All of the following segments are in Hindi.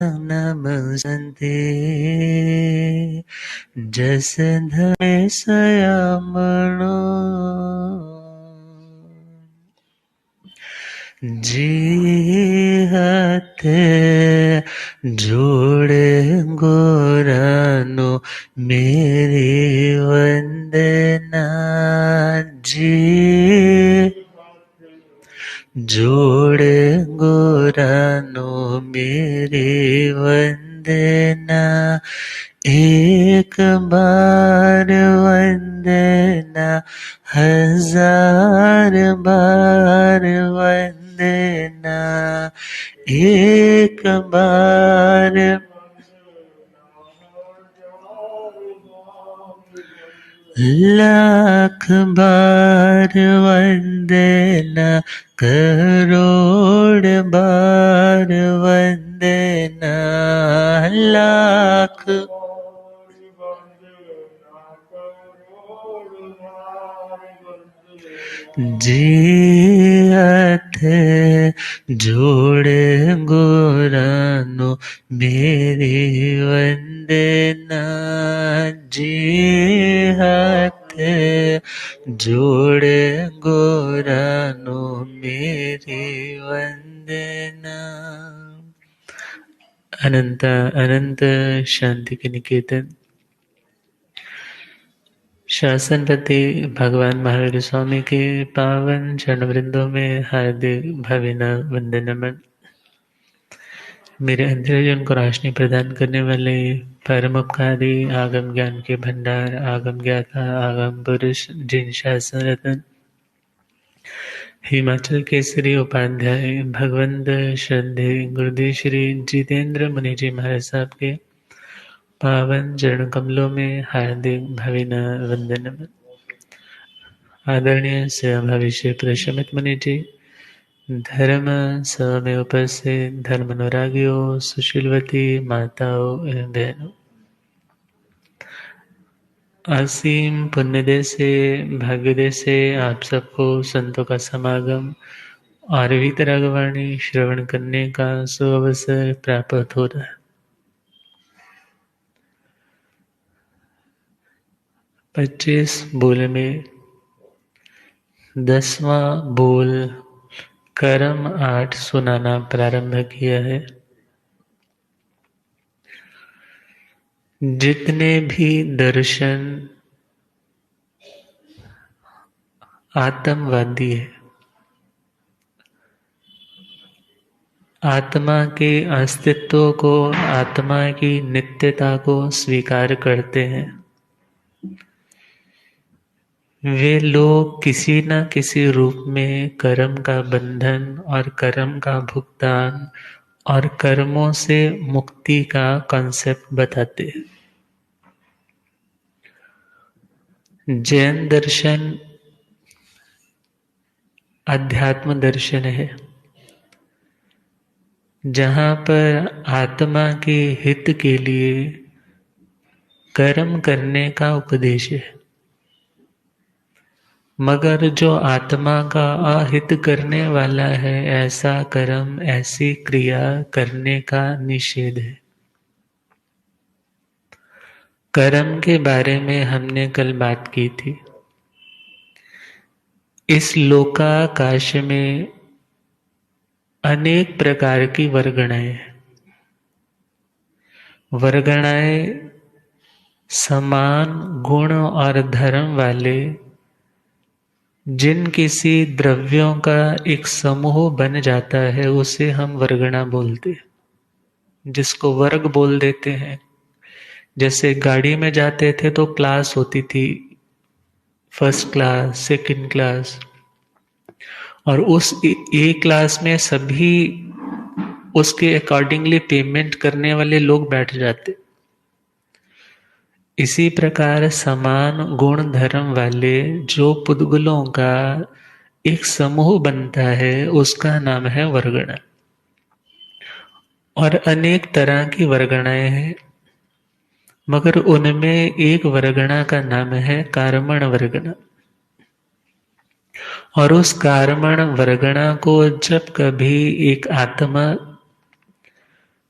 नम संते जस धरे सयामणो जी हाथ जोड़े गोरानो मेरी वंदना जी जोड़े गोरानो मेरी वंदना एक बार वंदना हजार बार वंदना एक बार लाख बार वंदना करोड़ बार वंदना लाख जी हाथ जोड़े गोरानो मेरी वंदना जी हाथ जोड़े गोरानो मेरी वंदना। अनंत अनंत शांति के निकेतन शासनपति भगवान महावीर स्वामी के पावन चरणवृंदों में हार्दिक भावना वंदनमन। मेरे अंतर्जन को रोशनी प्रदान करने वाले परमोपकारी आगम ज्ञान के भंडार आगम ज्ञाता आगम पुरुष जिन शासन रतन हिमाचल केसरी उपाध्याय भगवंत श्रद्धे गुरुदेव श्री जितेंद्र मुनि जी महाराज साहब के पावन चरण कमलों में हार्दिक भावना वंदनमन। आदरणीय सेवा भविष्य प्रशमित मुनि जी, धर्म सभा में उपस्थित धर्म अनुरागियों, सुशीलवती माताओं एवं बहनों, असीम पुण्यदय से भाग्योदय से आप सबको संतों का समागम और वितरागवाणी श्रवण करने का सुअवसर प्राप्त हो रहा है। 25 बोल में 10वां बोल कर्म 8 सुनाना प्रारंभ किया है। जितने भी दर्शन आत्मवादी है, आत्मा के अस्तित्व को, आत्मा की नित्यता को स्वीकार करते हैं, वे लोग किसी न किसी रूप में कर्म का बंधन और कर्म का भुगतान और कर्मों से मुक्ति का कॉन्सेप्ट बताते हैं। जैन दर्शन अध्यात्म दर्शन है, जहाँ पर आत्मा के हित के लिए कर्म करने का उपदेश है, मगर जो आत्मा का अहित करने वाला है ऐसा कर्म, ऐसी क्रिया करने का निषेध है। कर्म के बारे में हमने कल बात की थी। इस लोकाकाश में अनेक प्रकार की वर्गणाएं हैं। वर्गणाएं समान गुण और धर्म वाले जिन किसी द्रव्यों का एक समूह बन जाता है उसे हम वर्गणा बोलते हैं, जिसको वर्ग बोल देते हैं। जैसे गाड़ी में जाते थे तो क्लास होती थी, फर्स्ट क्लास, सेकंड क्लास, और उस ए क्लास में सभी उसके अकॉर्डिंगली पेमेंट करने वाले लोग बैठ जाते। इसी प्रकार समान गुण धर्म वाले जो पुद्गलों का एक समूह बनता है उसका नाम है वर्गणा। और अनेक तरह की वर्गणाएं हैं, मगर उनमें एक वर्गणा का नाम है कार्मण वर्गणा। और उस कार्मण वर्गणा को जब कभी एक आत्मा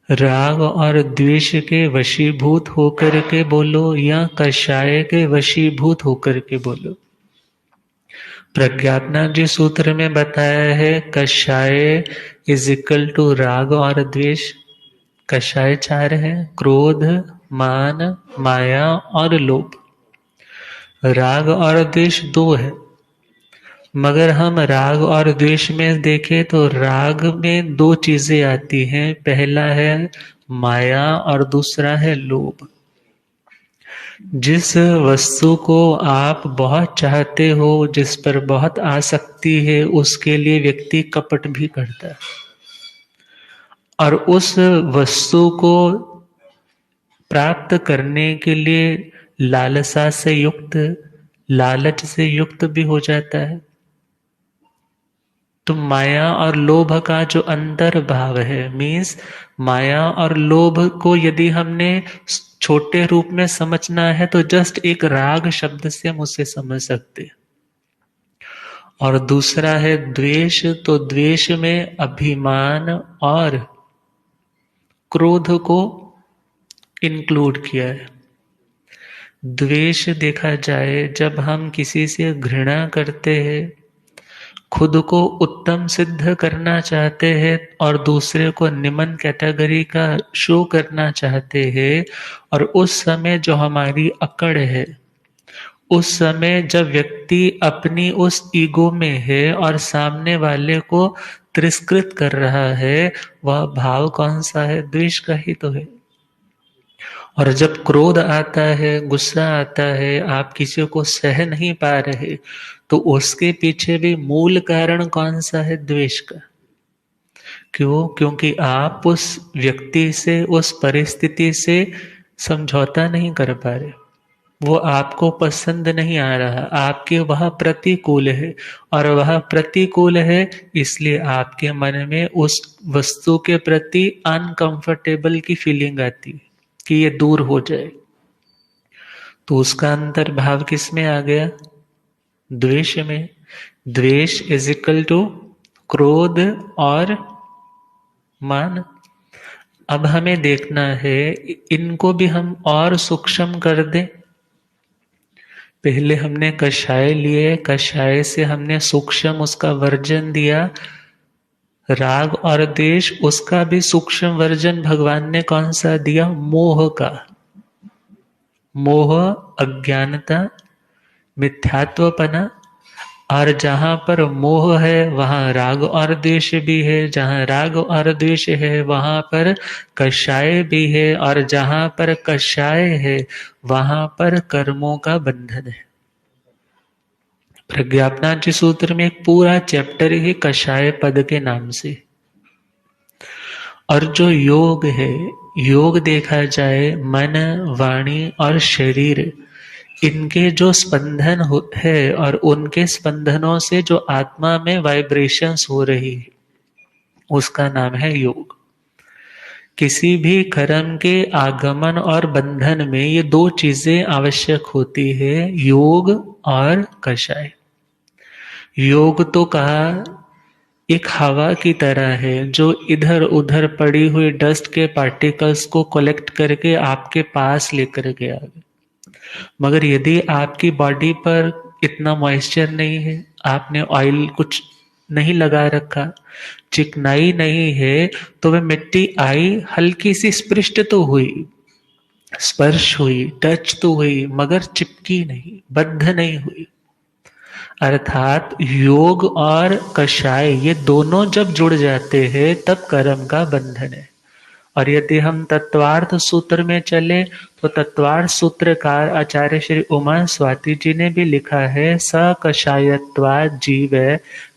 राग और द्वेष के वशीभूत होकर के बोलो या कषाय के वशीभूत होकर के बोलो। प्रज्ञापना जी सूत्र में बताया है कषाय इज इक्वल टू राग और द्वेष। कषाय चार है, क्रोध, मान, माया और लोभ। राग और द्वेष दो है, मगर हम राग और द्वेष में देखें तो राग में दो चीजें आती हैं, पहला है माया और दूसरा है लोभ। जिस वस्तु को आप बहुत चाहते हो, जिस पर बहुत आसक्ति है, उसके लिए व्यक्ति कपट भी करता है और उस वस्तु को प्राप्त करने के लिए लालसा से युक्त, लालच से युक्त भी हो जाता है। तो माया और लोभ का जो अंतर्भाव है, मीन्स माया और लोभ को यदि हमने छोटे रूप में समझना है तो जस्ट एक राग शब्द से हम उसे समझ सकते हैं। और दूसरा है द्वेष, तो द्वेष में अभिमान और क्रोध को इंक्लूड किया है। द्वेष देखा जाए जब हम किसी से घृणा करते हैं, खुद को उत्तम सिद्ध करना चाहते हैं और दूसरे को निम्न कैटेगरी का शो करना चाहते हैं, और उस समय जो हमारी अकड़ है, उस समय जब व्यक्ति अपनी उस ईगो में है और सामने वाले को तिरस्कृत कर रहा है, वह भाव कौन सा है? द्वेष का ही तो है। और जब क्रोध आता है, गुस्सा आता है, आप किसी को सह नहीं पा रहे, तो उसके पीछे भी मूल कारण कौन सा है? द्वेष का। क्यों? क्योंकि आप उस व्यक्ति से, उस परिस्थिति से समझौता नहीं कर पा रहे, वो आपको पसंद नहीं आ रहा, आपके वह प्रतिकूल है, और वह प्रतिकूल है इसलिए आपके मन में उस वस्तु के प्रति अनकंफर्टेबल की फीलिंग आती है कि ये दूर हो जाए। तो उसका अंतर्भाव किस में आ गया? द्वेष में। द्वेष इज इक्वल टू क्रोध और मान। अब हमें देखना है इनको भी हम और सूक्ष्म कर दें। पहले हमने कषाय लिए, कषाय से हमने सूक्ष्म उसका वर्जन दिया। राग और द्वेष, उसका भी सूक्ष्म वर्जन भगवान ने कौन सा दिया? मोह का। मोह, अज्ञानता, मिथ्यात्वपना। और जहां पर मोह है वहां राग और द्वेष भी है, जहां राग और द्वेष है वहां पर कषाय भी है, और जहां पर कषाय है वहां पर कर्मों का बंधन है। प्रज्ञापना जी सूत्र में एक पूरा चैप्टर ही कषाय पद के नाम से। और जो योग है, योग देखा जाए मन, वाणी और शरीर, इनके जो स्पंदन है और उनके स्पंदनों से जो आत्मा में वाइब्रेशंस हो रही है, उसका नाम है योग। किसी भी कर्म के आगमन और बंधन में ये दो चीजें आवश्यक होती है, योग और कषाय। योग तो कहा एक हवा की तरह है जो इधर उधर पड़ी हुई डस्ट के पार्टिकल्स को कलेक्ट करके आपके पास लेकर के आ गए। मगर यदि आपकी बॉडी पर इतना मॉइस्चर नहीं है, आपने ऑयल कुछ नहीं लगा रखा, चिकनाई नहीं है, तो वह मिट्टी आई, हल्की सी स्पृष्ट तो हुई, स्पर्श हुई, टच तो हुई, मगर चिपकी नहीं, बद्ध नहीं हुई। अर्थात योग और कषाय ये दोनों जब जुड़ जाते हैं तब कर्म का बंधन है। और यदि हम तत्वार्थ सूत्र में चले तो तत्वार्थ सूत्रकार आचार्य श्री उमा स्वाति जी ने भी लिखा है, स कषायत्वात् जीव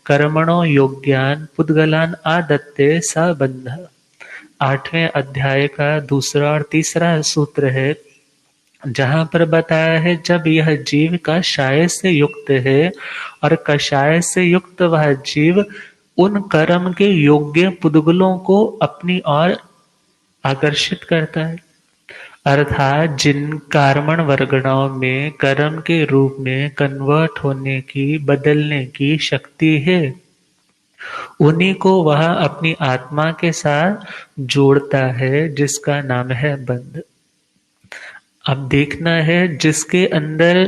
कर्मणो योग्यान पुद्गलान आदत्ते स बंध। 8वें अध्याय का दूसरा और तीसरा सूत्र है, जहां पर बताया है जब यह जीव कषाय से युक्त है और कषाय से युक्त वह जीव उन कर्म के योग्य पुद्गलों को अपनी ओर आकर्षित करता है। अर्थात जिन कर्मण वर्गणाओं में कर्म के रूप में कन्वर्ट होने की, बदलने की शक्ति है, उन्हीं को वह अपनी आत्मा के साथ जोड़ता है, जिसका नाम है बंध। अब देखना है, जिसके अंदर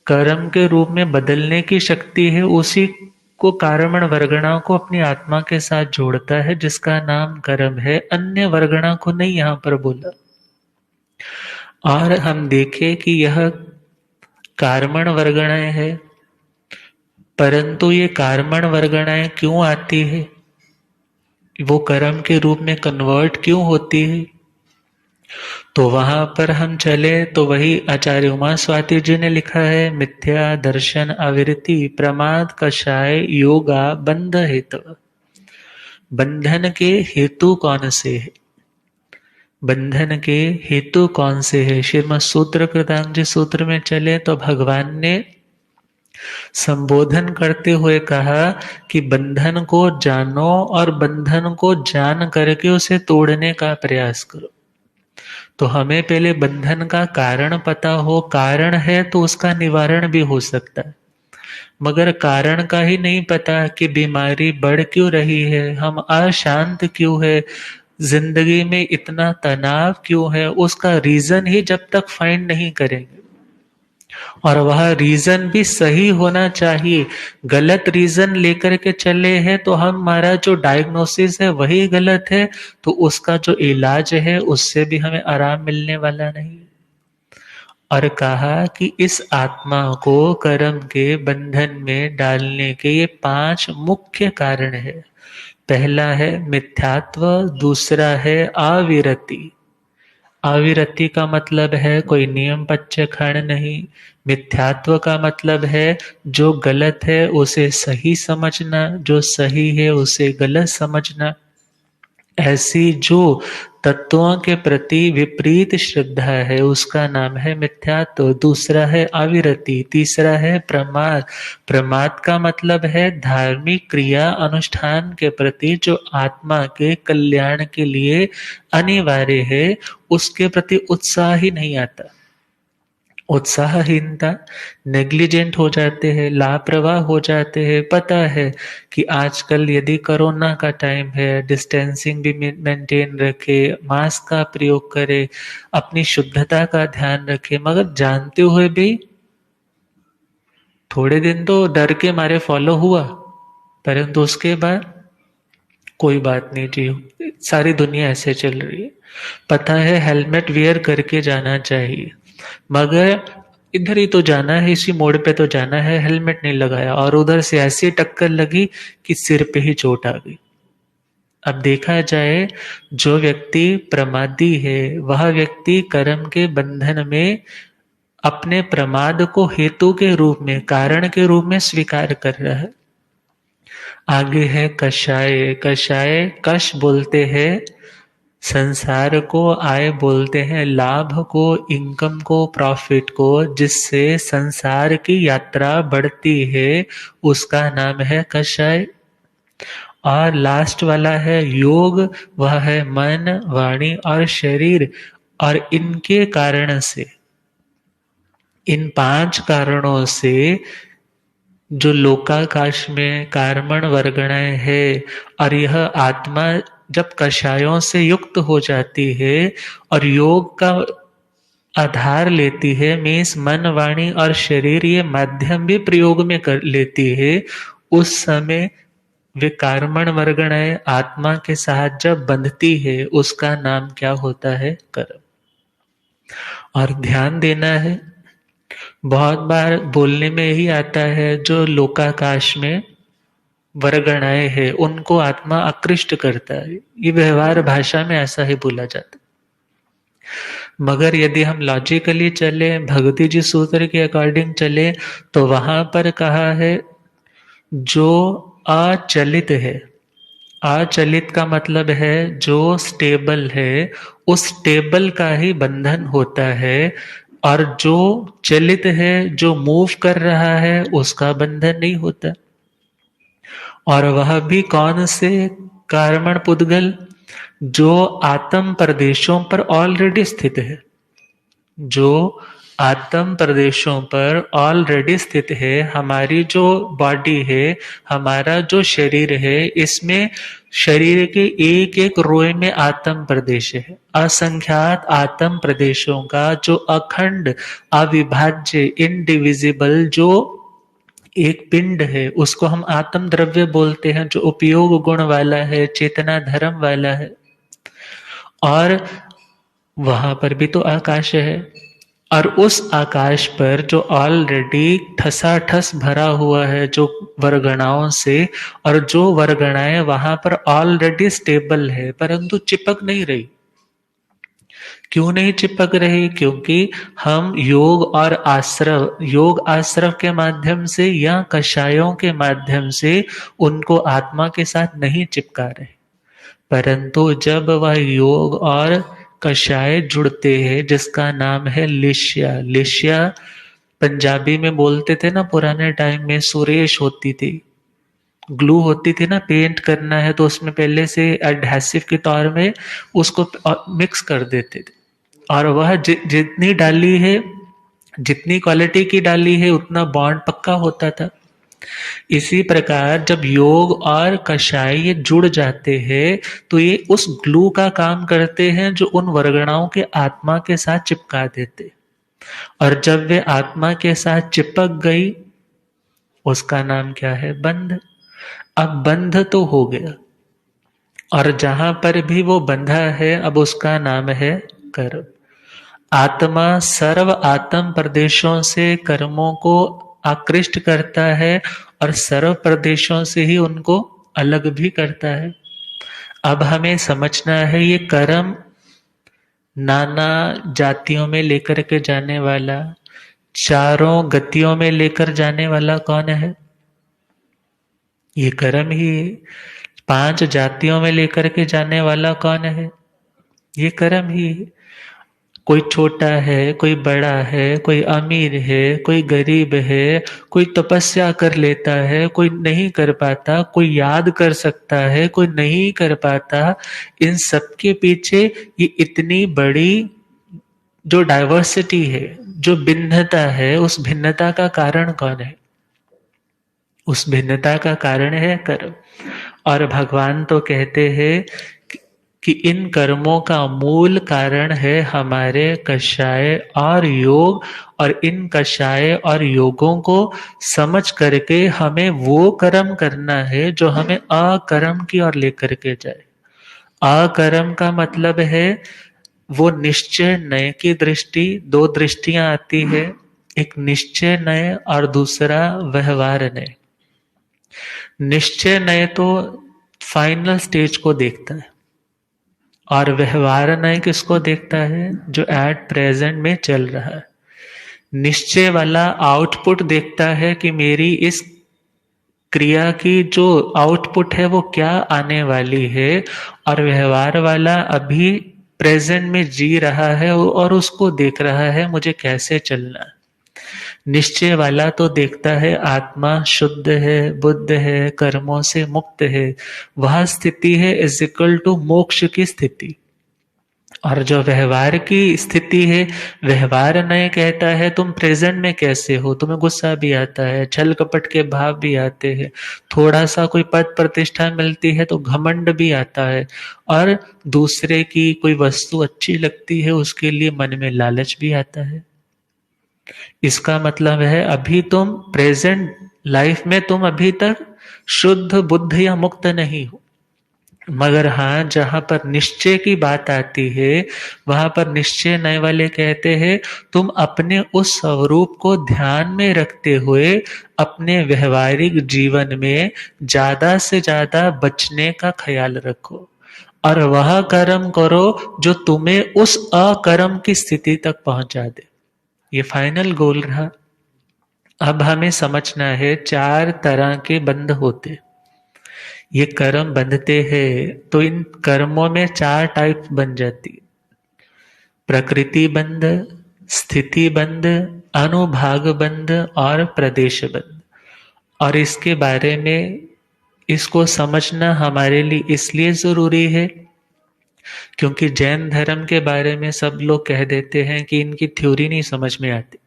कर्म के रूप में बदलने की शक्ति है, उसी को कारण वर्गणा को अपनी आत्मा के साथ जोड़ता है, जिसका नाम कर्म है। अन्य वर्गणा को नहीं यहां पर बोला। और हम देखें कि यह कार्मण वर्गणाएं है, परंतु ये कार्मण वर्गणाएं क्यों आती है, वो कर्म के रूप में कन्वर्ट क्यों होती है? तो वहां पर हम चले तो वही आचार्य उमा स्वाति जी ने लिखा है, मिथ्या दर्शन अविरति प्रमाद कषाय योगा बंध हेतु। बंधन के हेतु कौन से है? बंधन के हेतु कौन से है? श्रीमद् सूत्र कृतांग जी सूत्र में चले तो भगवान ने संबोधन करते हुए कहा कि बंधन को जानो और बंधन को जान करके उसे तोड़ने का प्रयास करो। तो हमें पहले बंधन का कारण पता हो, कारण है तो उसका निवारण भी हो सकता है, मगर कारण का ही नहीं पता कि बीमारी बढ़ क्यों रही है, हम अशांत क्यों है, जिंदगी में इतना तनाव क्यों है, उसका रीजन ही जब तक फाइंड नहीं करेंगे, और वह रीजन भी सही होना चाहिए। गलत रीजन लेकर के चले हैं तो हमारा जो डायग्नोसिस है वही गलत है, तो उसका जो इलाज है उससे भी हमें आराम मिलने वाला नहीं। और कहा कि इस आत्मा को कर्म के बंधन में डालने के ये 5 मुख्य कारण है। पहला है मिथ्यात्व, दूसरा है अविरति। अविरति का मतलब है कोई नियम पच्चखंड नहीं। मिथ्यात्व का मतलब है जो गलत है उसे सही समझना, जो सही है उसे गलत समझना। ऐसी जो तत्वों के प्रति विपरीत श्रद्धा है उसका नाम है मिथ्यात्व। दूसरा है अविरति, तीसरा है प्रमाद। प्रमाद का मतलब है धार्मिक क्रिया अनुष्ठान के प्रति जो आत्मा के कल्याण के लिए अनिवार्य है उसके प्रति उत्साह ही नहीं आता। उत्साहहीनता, नेग्लिजेंट हो जाते हैं, लापरवाह हो जाते हैं। पता है कि आजकल यदि कोरोना का टाइम है, डिस्टेंसिंग भी मेंटेन रखे, मास्क का प्रयोग करे, अपनी शुद्धता का ध्यान रखे, मगर जानते हुए भी थोड़े दिन तो डर के मारे फॉलो हुआ, परंतु उसके बाद कोई बात नहीं जी, सारी दुनिया ऐसे चल रही है। पता है हेलमेट वियर करके जाना चाहिए, मगर इधर ही तो जाना है, इसी मोड़ पे तो जाना है, हेलमेट नहीं लगाया और उधर से ऐसी टक्कर लगी कि सिर पे ही चोट आ गई। अब देखा जाए, जो व्यक्ति प्रमादी है वह व्यक्ति कर्म के बंधन में अपने प्रमाद को हेतु के रूप में, कारण के रूप में स्वीकार कर रहा है। आगे है कषाय। कषाय, कश बोलते हैं संसार को, आय बोलते हैं लाभ को, इनकम को, प्रॉफिट को, जिससे संसार की यात्रा बढ़ती है उसका नाम है कषाय। और लास्ट वाला है योग, वह है मन, वाणी और शरीर। और इनके कारण से, इन 5 कारणों से जो लोकाकाश में कार्मण वर्गणाएं है, और यह आत्मा जब कषायों से युक्त हो जाती है और योग का आधार लेती है, मीन्स मन, वाणी और शरीर ये माध्यम भी प्रयोग में कर लेती है, उस समय वे कार्मण वर्गणाएं आत्मा के साथ जब बंधती है उसका नाम क्या होता है? कर्म। और ध्यान देना है, बहुत बार बोलने में यही आता है जो लोकाकाश में वर्गणाएं है उनको आत्मा आकृष्ट करता है, ये व्यवहार भाषा में ऐसा ही बोला जाता है। मगर यदि हम लॉजिकली चले, भगवती जी सूत्र के अकॉर्डिंग चले, तो वहां पर कहा है जो अचलित है। अचलित का मतलब है जो स्टेबल है, उस स्टेबल का ही बंधन होता है, और जो चलित है, जो मूव कर रहा है, उसका बंधन नहीं होता। और वह भी कौन से? कार्मण पुद्गल, जो आत्म प्रदेशों पर ऑलरेडी स्थित है, जो आत्म प्रदेशों पर ऑलरेडी स्थित है। हमारी जो बॉडी है, हमारा जो शरीर है, इसमें शरीर के एक एक रोए में आत्म प्रदेश है। असंख्यात आत्म प्रदेशों का जो अखंड, अविभाज्य, इनडिविजिबल जो एक पिंड है, उसको हम आत्म द्रव्य बोलते हैं, जो उपयोग गुण वाला है, चेतना धर्म वाला है। और वहां पर भी तो आकाश है, और उस आकाश पर जो ऑलरेडी ठसाठस भरा हुआ है जो वरगणाओं से, और जो वरगणाएं वहां पर ऑलरेडी स्टेबल है, परंतु चिपक नहीं रही। क्यों नहीं चिपक रही? क्योंकि हम योग और आश्रव, योग आश्रव के माध्यम से या कषायों के माध्यम से उनको आत्मा के साथ नहीं चिपका रहे। परंतु जब वह योग और कषाय जुड़ते हैं, जिसका नाम है लिश्या, लिश्या पंजाबी में बोलते थे ना पुराने टाइम में, सुरेश होती थी, ग्लू होती थी ना, पेंट करना है तो उसमें पहले से एडहेसिव के तौर में उसको मिक्स कर देते थे, और वह जितनी डाली है, जितनी क्वालिटी की डाली है, उतना बॉन्ड पक्का होता था। इसी प्रकार जब योग और कषाय ये जुड़ जाते हैं तो ये उस ग्लू का काम करते हैं जो उन वर्गणाओं के आत्मा के साथ चिपका देते, और जब वे आत्मा के साथ चिपक गई, उसका नाम क्या है? बंध। अब बंध तो हो गया, और जहां पर भी वो बंधा है, अब उसका नाम है कर्म। आत्मा सर्व आत्म प्रदेशों से कर्मों को आकृष्ट करता है, और सर्व प्रदेशों से ही उनको अलग भी करता है। अब हमें समझना है, ये कर्म नाना जातियों में लेकर के जाने वाला, चारों गतियों में लेकर जाने वाला कौन है? ये कर्म ही है। 5 जातियों में लेकर के जाने वाला कौन है? ये कर्म ही है। कोई छोटा है, कोई बड़ा है, कोई अमीर है, कोई गरीब है, कोई तपस्या कर लेता है, कोई नहीं कर पाता, कोई याद कर सकता है, कोई नहीं कर पाता। इन सब के पीछे ये इतनी बड़ी जो डाइवर्सिटी है, जो भिन्नता है, उस भिन्नता का कारण कौन है? उस भिन्नता का कारण है कर्म। और भगवान तो कहते हैं कि इन कर्मों का मूल कारण है हमारे कषाय और योग, और इन कषाय और योगों को समझ करके हमें वो कर्म करना है जो हमें अकर्म की ओर लेकर के जाए। अकर्म का मतलब है वो निश्चय नय की दृष्टि। 2 दृष्टियां आती है, एक निश्चय नय और दूसरा व्यवहार नय। निश्चय नय तो फाइनल स्टेज को देखता है, और व्यवहार नय किसको देखता है? जो एट प्रेजेंट में चल रहा है। निश्चय वाला आउटपुट देखता है कि मेरी इस क्रिया की जो आउटपुट है वो क्या आने वाली है, और व्यवहार वाला अभी प्रेजेंट में जी रहा है और उसको देख रहा है मुझे कैसे चलना है। निश्चय वाला तो देखता है आत्मा शुद्ध है, बुद्ध है, कर्मों से मुक्त है, वह स्थिति है इज इक्वल टू मोक्ष की स्थिति। और जो व्यवहार की स्थिति है, व्यवहार नय कहता है तुम प्रेजेंट में कैसे हो, तुम्हें गुस्सा भी आता है, छल कपट के भाव भी आते हैं, थोड़ा सा कोई पद प्रतिष्ठा मिलती है तो घमंड भी आता है, और दूसरे की कोई वस्तु अच्छी लगती है उसके लिए मन में लालच भी आता है। इसका मतलब है अभी तुम प्रेजेंट लाइफ में तुम अभी तक शुद्ध, बुद्ध या मुक्त नहीं हो। मगर हाँ, जहां पर निश्चय की बात आती है, वहां पर निश्चय नए वाले कहते हैं तुम अपने उस स्वरूप को ध्यान में रखते हुए अपने व्यवहारिक जीवन में ज्यादा से ज्यादा बचने का ख्याल रखो, और वह कर्म करो जो तुम्हें उस अकर्म की स्थिति तक पहुंचा दे। ये फाइनल गोल रहा। अब हमें समझना है 4 तरह के बंध होते। ये कर्म बंधते हैं तो इन कर्मों में 4 टाइप बन जाती। प्रकृति बंध, स्थिति बंध, अनुभाग बंध और प्रदेश बंध। और इसके बारे में इसको समझना हमारे लिए इसलिए जरूरी है क्योंकि जैन धर्म के बारे में सब लोग कह देते हैं कि इनकी थ्योरी नहीं समझ में आती,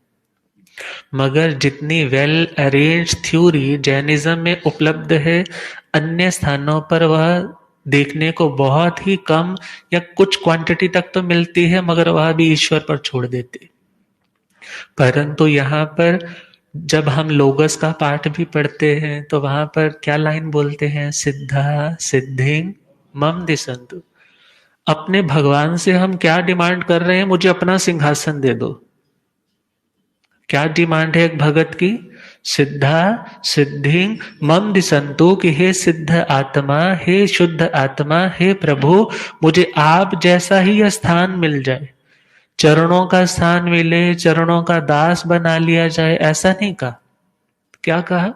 मगर जितनी वेल अरेंज थ्योरी जैनिज्म में उपलब्ध है, अन्य स्थानों पर वह देखने को बहुत ही कम या कुछ क्वांटिटी तक तो मिलती है, मगर वह भी ईश्वर पर छोड़ देते। परंतु यहाँ पर जब हम लोगस का पाठ भी पढ़ते हैं तो वहां पर क्या लाइन बोलते हैं, सिद्धा सिद्धिं मम दिशन्तु। अपने भगवान से हम क्या डिमांड कर रहे हैं, मुझे अपना सिंहासन दे दो। क्या डिमांड है एक भगत की, सिद्धा सिद्धि मम दिशन्तु, कि हे सिद्ध आत्मा, हे शुद्ध आत्मा, हे प्रभु, मुझे आप जैसा ही स्थान मिल जाए, चरणों का स्थान मिले, चरणों का दास बना लिया जाए, ऐसा नहीं कहा। क्या कहा,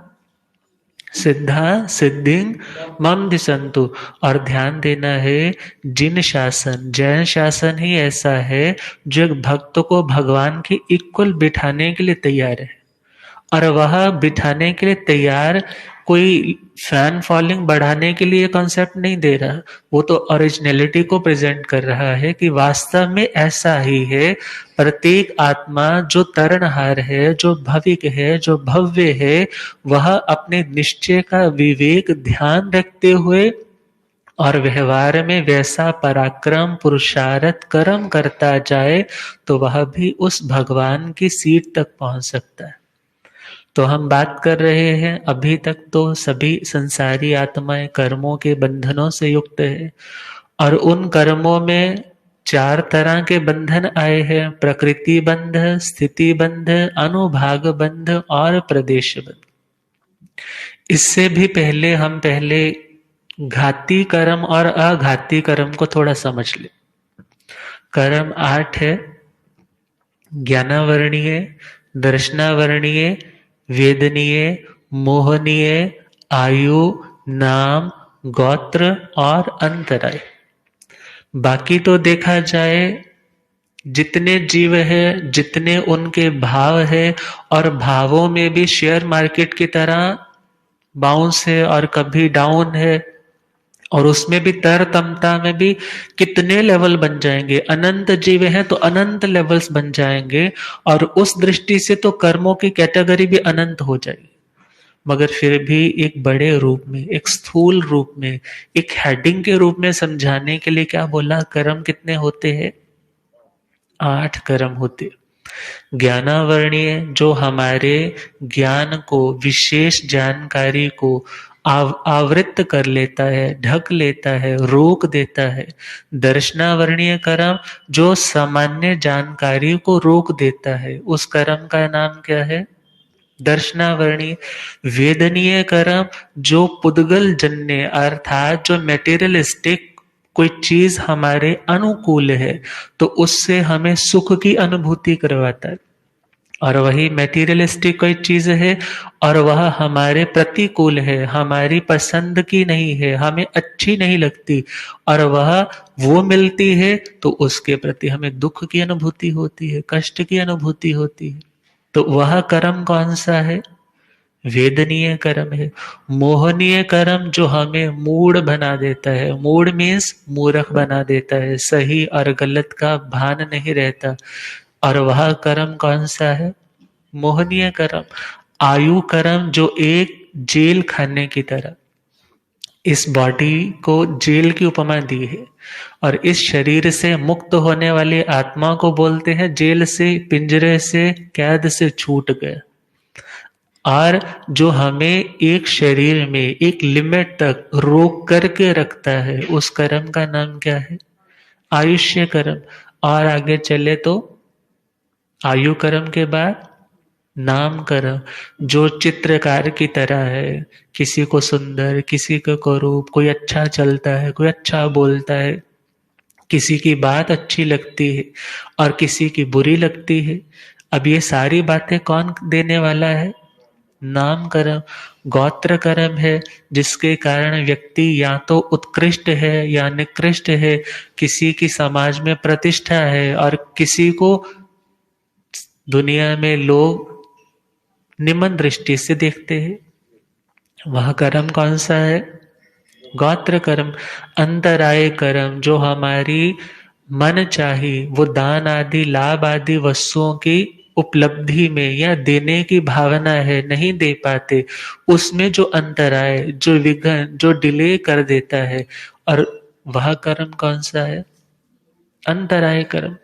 सिद्धा सिद्धि मम दिशन्तु। और ध्यान देना है, जिन शासन, जैन शासन ही ऐसा है जो एक भक्त को भगवान के इक्वल बिठाने के लिए तैयार है, और वह बिठाने के लिए तैयार कोई फैन फॉलोइंग बढ़ाने के लिए कॉन्सेप्ट नहीं दे रहा, वो तो ओरिजिनलिटी को प्रेजेंट कर रहा है कि वास्तव में ऐसा ही है। प्रत्येक आत्मा जो तरणहार है, जो भविक है, जो भव्य है, वह अपने निश्चय का विवेक ध्यान रखते हुए और व्यवहार में वैसा पराक्रम पुरुषार्थ कर्म करता जाए तो वह भी उस भगवान की सीट तक पहुंच सकता है। तो हम बात कर रहे हैं, अभी तक तो सभी संसारी आत्माएं कर्मों के बंधनों से युक्त है, और उन कर्मों में 4 तरह के बंधन आए हैं, प्रकृति बंध, स्थिति बंध, अनुभाग बंध और प्रदेश बंध। इससे भी पहले हम घाती कर्म और अघाती कर्म को थोड़ा समझ ले। कर्म 8 है, ज्ञानावरणीय, दर्शनावरणीय, वेदनीय, मोहनीय, आयु, नाम, गोत्र और अंतराय। बाकी तो देखा जाए जितने जीव है, जितने उनके भाव है, और भावों में भी शेयर मार्केट की तरह बाउंस है और कभी डाउन है, और उसमें भी तरतमता में भी कितने लेवल बन जाएंगे। अनंत जीव हैं तो अनंत लेवल्स बन जाएंगे, और उस दृष्टि से तो कर्मों की कैटेगरी भी अनंत हो जाएगी। मगर फिर भी एक बड़े रूप में, एक स्थूल रूप में, एक हेडिंग के रूप में समझाने के लिए क्या बोला, कर्म कितने होते हैं, 8 कर्म होते। ज्ञानावरणीय जो हमारे ज्ञान को, विशेष जानकारी को आवृत्त कर लेता है, ढक लेता है, रोक देता है। दर्शनावरणीय कर्म जो सामान्य जानकारी को रोक देता है, उस कर्म का नाम क्या है, दर्शनावरणीय। वेदनीय कर्म जो पुद्गल जन्य अर्थात जो मेटेरियलिस्टिक कोई चीज हमारे अनुकूल है तो उससे हमें सुख की अनुभूति करवाता है, और वही मेटीरियलिस्टिक कोई चीज है और वह हमारे प्रतिकूल है, हमारी पसंद की नहीं है, हमें अच्छी नहीं लगती, और वह वो मिलती है तो उसके प्रति हमें दुख की अनुभूति होती है, कष्ट की अनुभूति होती है। तो वह कर्म कौन सा है, वेदनीय कर्म है। मोहनीय कर्म जो हमें मूढ़ बना देता है, मूढ़ मीन्स मूर्ख बना देता है, सही और गलत का भान नहीं रहता, और वह कर्म कौन सा है, मोहनीय कर्म। आयु कर्म जो एक जेल खाने की तरह इस बॉडी को जेल की उपमा दी है, और इस शरीर से मुक्त होने वाली आत्मा को बोलते हैं जेल से, पिंजरे से, कैद से छूट गए। और जो हमें एक शरीर में एक लिमिट तक रोक करके रखता है, उस कर्म का नाम क्या है, आयुष्य कर्म। और आगे चले तो आयु कर्म के बाद नाम कर्म जो चित्रकार की तरह है, किसी को सुंदर, किसी को कुरूप, कोई अच्छा चलता है, कोई अच्छा बोलता है, किसी की बात अच्छी लगती है और किसी की बुरी लगती है। अब ये सारी बातें कौन देने वाला है, नाम कर्म। गोत्र कर्म है जिसके कारण व्यक्ति या तो उत्कृष्ट है या निकृष्ट है, किसी की समाज में प्रतिष्ठा है और किसी को दुनिया में लोग निम्न दृष्टि से देखते हैं। वह कर्म कौन सा है, गोत्र कर्म, अंतराय कर्म जो हमारी मन चाही वो दान आदि लाभ आदि वस्तुओं की उपलब्धि में या देने की भावना है, नहीं दे पाते, उसमें जो अंतराय, जो विघ्न, जो डिले कर देता है, और वह कर्म कौन सा है? अंतराय कर्म।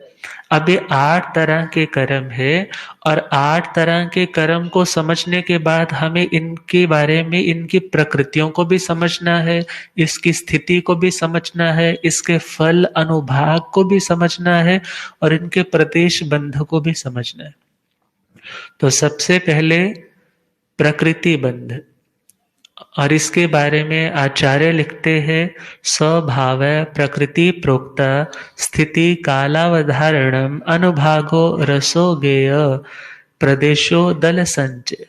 अब ये 8 तरह के कर्म है, और 8 तरह के कर्म को समझने के बाद हमें इनके बारे में, इनकी प्रकृतियों को भी समझना है, इसकी स्थिति को भी समझना है, इसके फल अनुभाग को भी समझना है, और इनके प्रदेश बंध को भी समझना है। तो सबसे पहले प्रकृति बंध, और इसके बारे में आचार्य लिखते हैं, स्वभाव प्रकृति प्रोक्ता स्थिति कालावधारणम अनुभागो रसो गेय प्रदेशो दल संचय।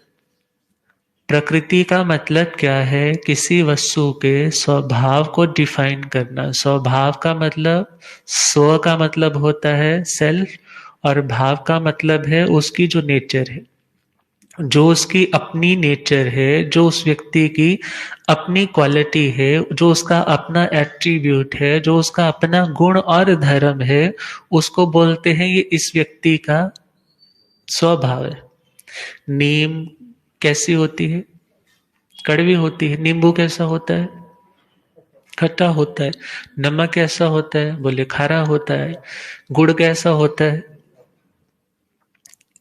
प्रकृति का मतलब क्या है? किसी वस्तु के स्वभाव को डिफाइन करना। स्वभाव का मतलब, स्व का मतलब होता है सेल्फ, और भाव का मतलब है उसकी जो नेचर है, जो उसकी अपनी नेचर है, जो उस व्यक्ति की अपनी क्वालिटी है, जो उसका अपना एट्रीब्यूट है, जो उसका अपना गुण और धर्म है, उसको बोलते हैं ये इस व्यक्ति का स्वभाव है। नीम कैसी होती है? कड़वी होती है। नींबू कैसा होता है? खट्टा होता है। नमक कैसा होता है? बोले खारा होता है। गुड़ कैसा होता है?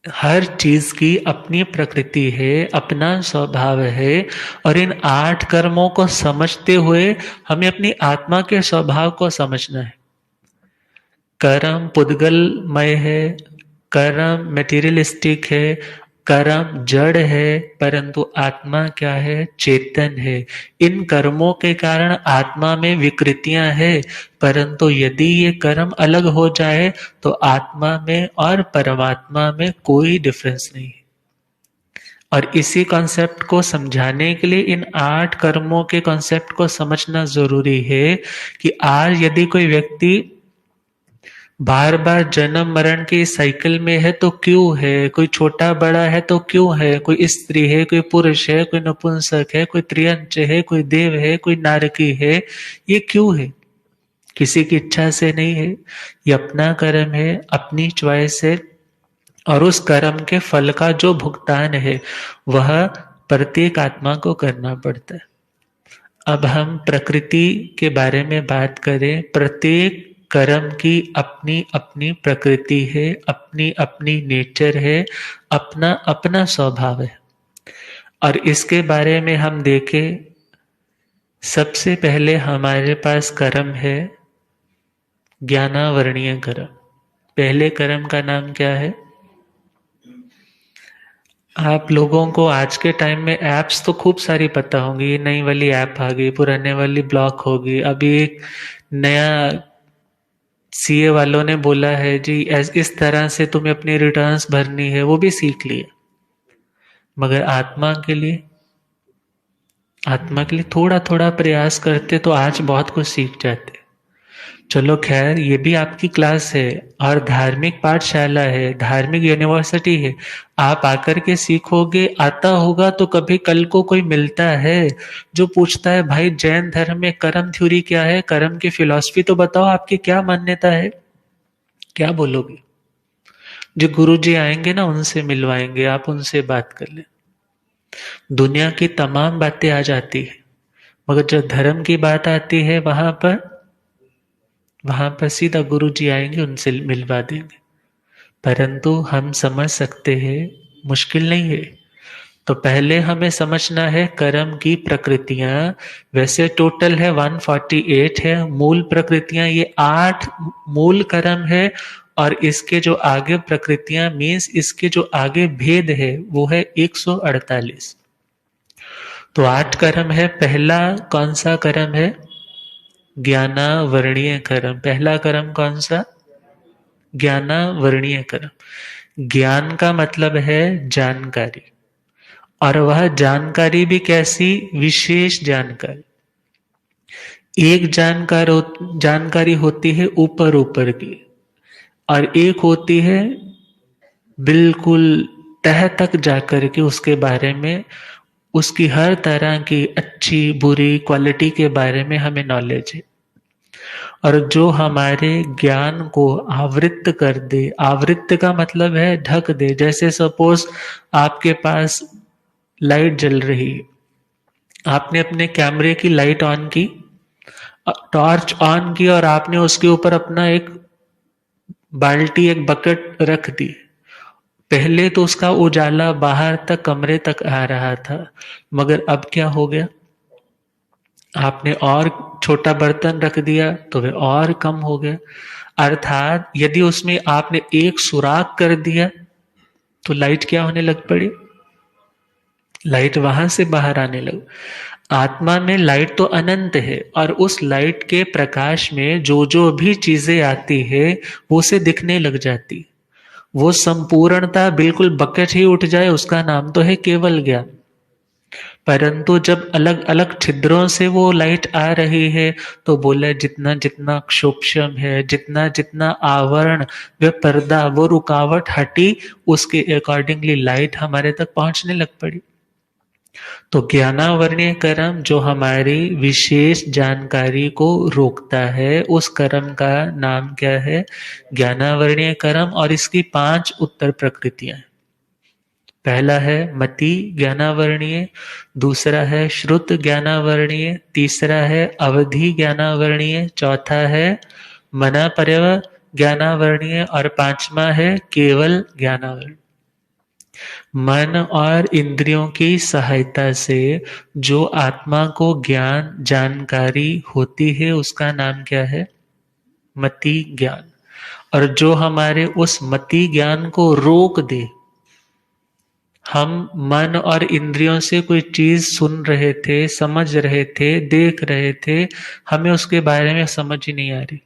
हर चीज की अपनी प्रकृति है, अपना स्वभाव है, और इन 8 कर्मों को समझते हुए हमें अपनी आत्मा के स्वभाव को समझना है। कर्म पुद्गलमय है, कर्म मटेरियलिस्टिक है, कर्म जड़ है, परंतु आत्मा क्या है? चेतन है। इन कर्मों के कारण आत्मा में विकृतियां हैं, परंतु यदि ये कर्म अलग हो जाए तो आत्मा में और परमात्मा में कोई डिफरेंस नहीं है। और इसी कॉन्सेप्ट को समझाने के लिए इन 8 कर्मों के कॉन्सेप्ट को समझना जरूरी है कि आज यदि कोई व्यक्ति बार बार जन्म मरण की साइकिल में है तो क्यों है? कोई छोटा बड़ा है तो क्यों है? कोई स्त्री है, कोई पुरुष है, कोई नपुंसक है, कोई त्रियंच है, कोई देव है, कोई नारकी है, ये क्यों है? किसी की इच्छा से नहीं है, ये अपना कर्म है, अपनी चॉइस है, और उस कर्म के फल का जो भुगतान है वह प्रत्येक आत्मा को करना पड़ता है। अब हम प्रकृति के बारे में बात करें। प्रत्येक कर्म की अपनी अपनी प्रकृति है, अपनी अपनी नेचर है, अपना अपना स्वभाव है। और इसके बारे में हम देखें, सबसे पहले हमारे पास कर्म है ज्ञानावरणीय कर्म। पहले कर्म का नाम क्या है? आप लोगों को आज के टाइम में ऐप्स तो खूब सारी पता होंगी। ये नई वाली ऐप आ गई, पुराने वाली ब्लॉक होगी। अभी एक नया सीए वालों ने बोला है जी इस तरह से तुम्हें अपनी रिटर्न्स भरनी है, वो भी सीख लिए। मगर आत्मा के लिए थोड़ा थोड़ा प्रयास करते तो आज बहुत कुछ सीख जाते। चलो खैर, ये भी आपकी क्लास है और धार्मिक पाठशाला है, धार्मिक यूनिवर्सिटी है। आप आकर के सीखोगे, आता होगा तो कभी कल को कोई मिलता है जो पूछता है भाई जैन धर्म में कर्म थ्योरी क्या है, कर्म की फिलॉसफी तो बताओ, आपकी क्या मान्यता है? क्या बोलोगे? जो गुरुजी आएंगे ना उनसे मिलवाएंगे, आप उनसे बात कर लें। दुनिया की तमाम बातें आ जाती है, मगर जब धर्म की बात आती है वहां पर सीधा गुरुजी आएंगे, उनसे मिलवा देंगे। परंतु हम समझ सकते हैं, मुश्किल नहीं है। तो पहले हमें समझना है कर्म की प्रकृतियां। वैसे टोटल है 148 है मूल प्रकृतियां, ये 8 मूल कर्म है, और इसके जो आगे प्रकृतियां मीन्स इसके जो आगे भेद है वो है 148। तो 8 कर्म है। पहला कौन सा कर्म है? ज्ञानावरणीय कर्म। पहला कर्म कौन सा? ज्ञानावरणीय कर्म। ज्ञान का मतलब है जानकारी, और वह जानकारी भी कैसी? विशेष जानकारी। एक जानकारी होती है ऊपर ऊपर की, और एक होती है बिल्कुल तह तक जाकर के उसके बारे में उसकी हर तरह की अच्छी बुरी क्वालिटी के बारे में हमें नॉलेज है। और जो हमारे ज्ञान को आवृत्त कर दे, आवृत्त का मतलब है ढक दे। जैसे सपोज आपके पास लाइट जल रही है, आपने अपने कैमरे की लाइट ऑन की, टॉर्च ऑन की, और आपने उसके ऊपर अपना एक बाल्टी, एक बकेट रख दी। पहले तो उसका उजाला बाहर तक, कमरे तक आ रहा था, मगर अब क्या हो गया, आपने और छोटा बर्तन रख दिया तो वह और कम हो गया। अर्थात यदि उसमें आपने एक सुराख कर दिया तो लाइट क्या होने लग पड़ी, लाइट वहां से बाहर आने लग। आत्मा में लाइट तो अनंत है, और उस लाइट के प्रकाश में जो जो भी चीजें आती है वो उसे दिखने लग जाती। वो संपूर्णता बिल्कुल बकेट ही उठ जाए, उसका नाम तो है केवल ज्ञान। परंतु जब अलग अलग छिद्रों से वो लाइट आ रही है तो बोले जितना जितना सूक्ष्म है, जितना जितना आवरण, व पर्दा, वो रुकावट हटी, उसके अकॉर्डिंगली लाइट हमारे तक पहुंचने लग पड़ी। तो ज्ञानावरणीय कर्म जो हमारी विशेष जानकारी को रोकता है, उस कर्म का नाम क्या है, ज्ञानावरणीय कर्म। और इसकी 5 उत्तर प्रकृतियां हैं। पहला है मति ज्ञानावरणीय, दूसरा है श्रुत ज्ञानावरणीय, तीसरा है अवधि ज्ञानावरणीय, चौथा है मनापर्यव ज्ञानावरणीय, और 5वां है केवल ज्ञानावरणीय। मन और इंद्रियों की सहायता से जो आत्मा को ज्ञान जानकारी होती है उसका नाम क्या है, मति ज्ञान। और जो हमारे उस मति ज्ञान को रोक दे, हम मन और इंद्रियों से कोई चीज सुन रहे थे, समझ रहे थे, देख रहे थे, हमें उसके बारे में समझ ही नहीं आ रही।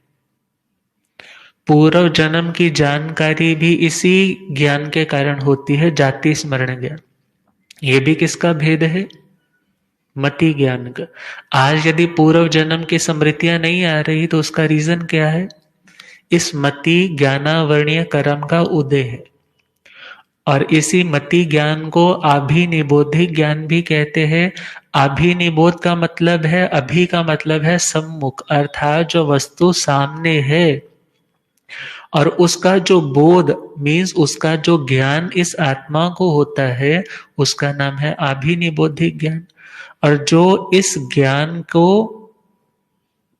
पूर्व जन्म की जानकारी भी इसी ज्ञान के कारण होती है, जाति स्मरण ज्ञान। ये भी किसका भेद है, मति ज्ञान का। आज यदि पूर्व जन्म की स्मृतियां नहीं आ रही तो उसका रीजन क्या है, इस मति ज्ञानावरणीय कर्म का उदय है। और इसी मति ज्ञान को अभिनिबोधिक ज्ञान भी कहते हैं। अभिनिबोध का मतलब है, अभी का मतलब है सम्मुख, अर्थात जो वस्तु सामने है, और उसका जो बोध मीन्स उसका जो ज्ञान इस आत्मा को होता है उसका नाम है अभिनिबोधिक ज्ञान। और जो इस ज्ञान को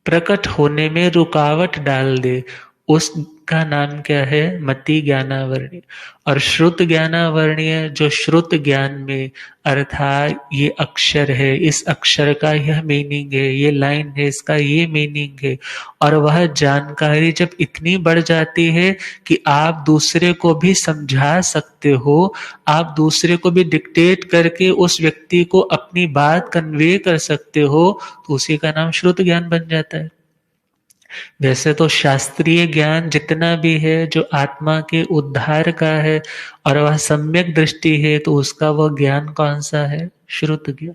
प्रकट होने में रुकावट डाल दे उसका नाम क्या है, मति ज्ञानावरणीय। और श्रुत ज्ञानावरणीय जो श्रुत ज्ञान में, अर्थात ये अक्षर है, इस अक्षर का यह मीनिंग है, ये लाइन है, इसका ये मीनिंग है। और वह जानकारी जब इतनी बढ़ जाती है कि आप दूसरे को भी समझा सकते हो, आप दूसरे को भी डिक्टेट करके उस व्यक्ति को अपनी बात कन्वे कर सकते हो, तो उसी का नाम श्रुत ज्ञान बन जाता है। वैसे तो शास्त्रीय ज्ञान जितना भी है जो आत्मा के उद्धार का है और वह सम्यक दृष्टि है, तो उसका वह ज्ञान कौन सा है, श्रुत ज्ञान।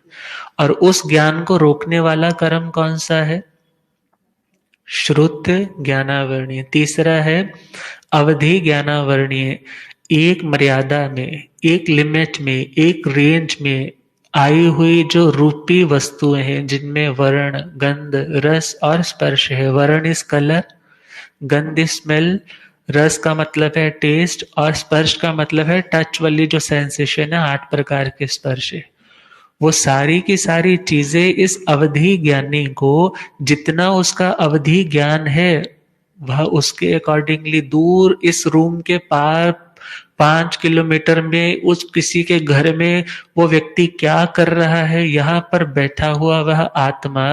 और उस ज्ञान को रोकने वाला कर्म कौन सा है, श्रुत ज्ञानावरणीय। तीसरा है अवधि ज्ञानावरणीय। एक मर्यादा में, एक लिमिट में, एक रेंज में आई हुई जो रूपी वस्तुएं हैं, जिनमें वर्ण, गंध, रस और स्पर्श है। वर्ण इज कलर, गंध इज स्मेल, रस का मतलब है टेस्ट, और स्पर्श का मतलब है टच वाली जो सेंसेशन है, 8 प्रकार के स्पर्श है। वो सारी की सारी चीजें इस अवधि ज्ञानी को, जितना उसका अवधि ज्ञान है, वह उसके अकॉर्डिंगली दूर इस रूम के पार 5 किलोमीटर में उस किसी के घर में वो व्यक्ति क्या कर रहा है, यहाँ पर बैठा हुआ वह आत्मा,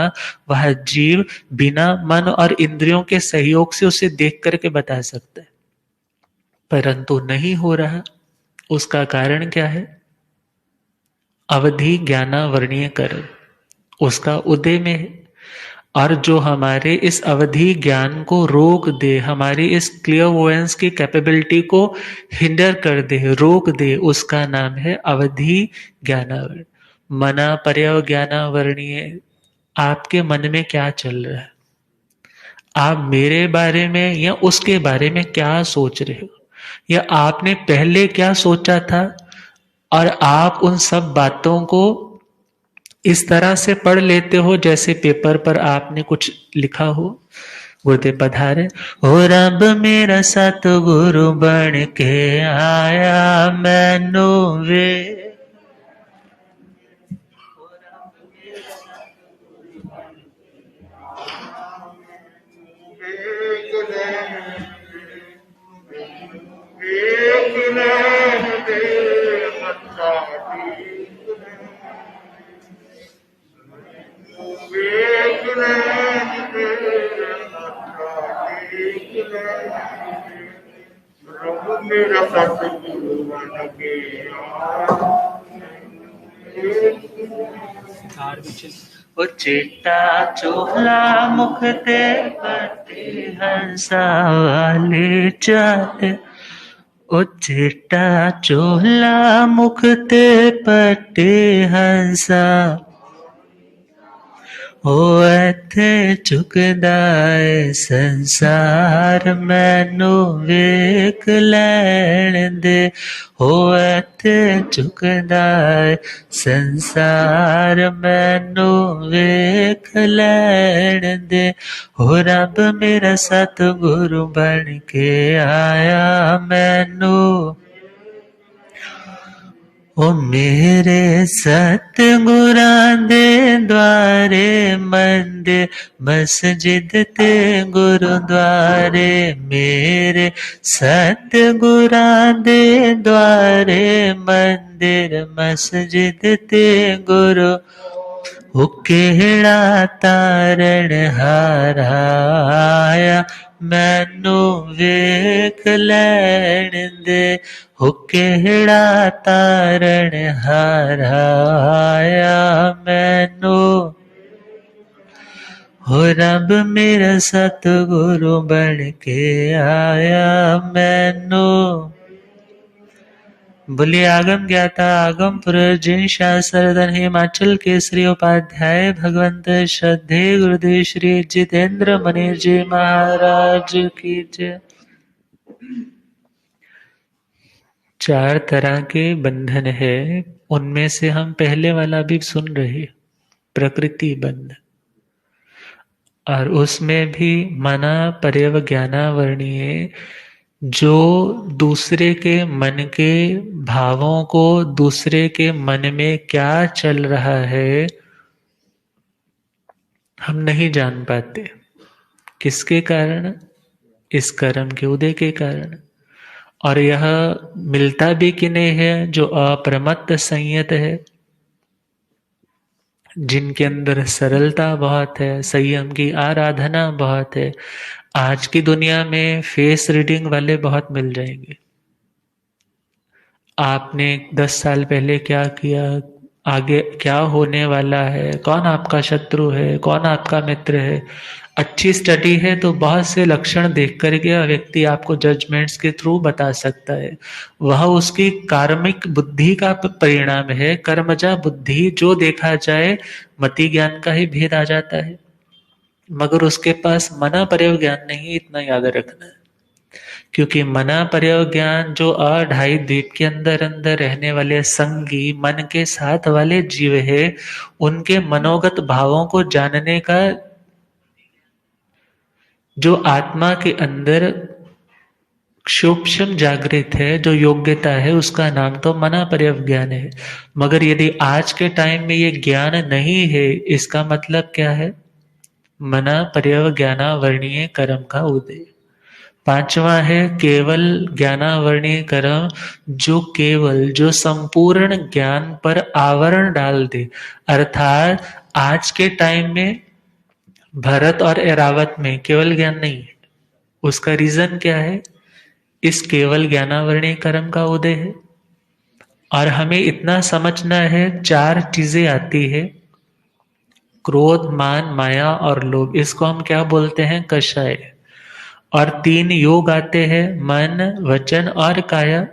वह जीव बिना मन और इंद्रियों के सहयोग से उसे देख करके बता सकता है। परंतु नहीं हो रहा। उसका कारण क्या है, अवधि ज्ञानावरणीय कर्म उसका उदय में है। और जो हमारे इस अवधि ज्ञान को रोक दे, हमारी इस क्लियरवोयंस की कैपेबिलिटी को हिंडर कर दे, रोक दे, उसका नाम है अवधि ज्ञानावरण। मना पर्यव ज्ञानावरणीय। आपके मन में क्या चल रहा है, आप मेरे बारे में या उसके बारे में क्या सोच रहे हो, या आपने पहले क्या सोचा था, और आप उन सब बातों को इस तरह से पढ़ लेते हो जैसे पेपर पर आपने कुछ लिखा हो। गुरुदेव पधारे। हो रब मेरा सतगुरु बन के आया मैनू वे, मेरा सतगुरु बन के ओ चेटा चोला मुख ते पटे हंसा वाले चाले, ओ चेटा चोला मुख ते पटे हंसा, ओ इत्थे झुकदा है संसार मैनू वेख लैण दे, ओ इत्थे झुकदा है संसार मैनू वेख लैण दे, ओ रब मेरा सतगुरु बन के आया मैनू, ओ मेरे सतगुरां दे द्वारे मंदिर मस्जिद ते गुरुद्वारे, मेरे सतगुरां दे द्वारे मंदिर मस्जिद ते गुरु, ओ केड़ा तारण हारा आया मैनू वेख लैण दे, हो केड़ा तारण हारा आया मैनू, हो रब मेरा सतगुरु बन के आया मैनू। बोलिए आगम ज्ञाता आगम पुरुष जिन शास्त्रधन हिमाचल केसरी उपाध्याय भगवंत श्रद्धे गुरुदेव श्री जितेंद्र मणि जी महाराज की जय। 4 तरह के बंधन है, उनमें से हम पहले वाला भी सुन रहे, प्रकृति बंध, और उसमें भी मना पर्यव ज्ञाना वर्णीय, जो दूसरे के मन के भावों को, दूसरे के मन में क्या चल रहा है हम नहीं जान पाते। किसके कारण? इस कर्म के उदय के कारण। और यह मिलता भी कि नहीं है जो अप्रमत्त संयत है, जिनके अंदर सरलता बहुत है, संयम की आराधना बहुत है। आज की दुनिया में फेस रीडिंग वाले बहुत मिल जाएंगे। आपने 10 साल पहले क्या किया, आगे क्या होने वाला है, कौन आपका शत्रु है, कौन आपका मित्र है, अच्छी स्टडी है तो बहुत से लक्षण देख करके व्यक्ति आपको जजमेंट्स के थ्रू बता सकता है। वह उसकी कार्मिक बुद्धि का परिणाम है, कर्मजा बुद्धि, जो देखा जाए मति ज्ञान का ही भेद आ जाता है। मगर उसके पास मना पर्यव ज्ञान नहीं, इतना याद रखना है। क्योंकि मना पर्यव ज्ञान जो अढ़ाई द्वीप के अंदर अंदर रहने वाले संगी मन के साथ वाले जीव है, उनके मनोगत भावों को जानने का जो आत्मा के अंदर सूक्ष्म जागृत है, जो योग्यता है, उसका नाम तो मना पर्यव ज्ञान है। मगर यदि आज के टाइम में ये ज्ञान नहीं है, इसका मतलब क्या है? मना पर्यव ज्ञानावर्णीय कर्म का उदय। 5वां है केवल ज्ञानावर्णीय कर्म, जो केवल, जो संपूर्ण ज्ञान पर आवरण डाल दे। अर्थात आज के टाइम में भरत और एरावत में केवल ज्ञान नहीं है। उसका रीजन क्या है? इस केवल ज्ञानावर्णीय कर्म का उदय है। और हमें इतना समझना है, 4 चीजें आती है, क्रोध, मान, माया और लोभ। इसको हम क्या बोलते हैं? कषाय। और 3 योग आते हैं, मन, वचन और काया।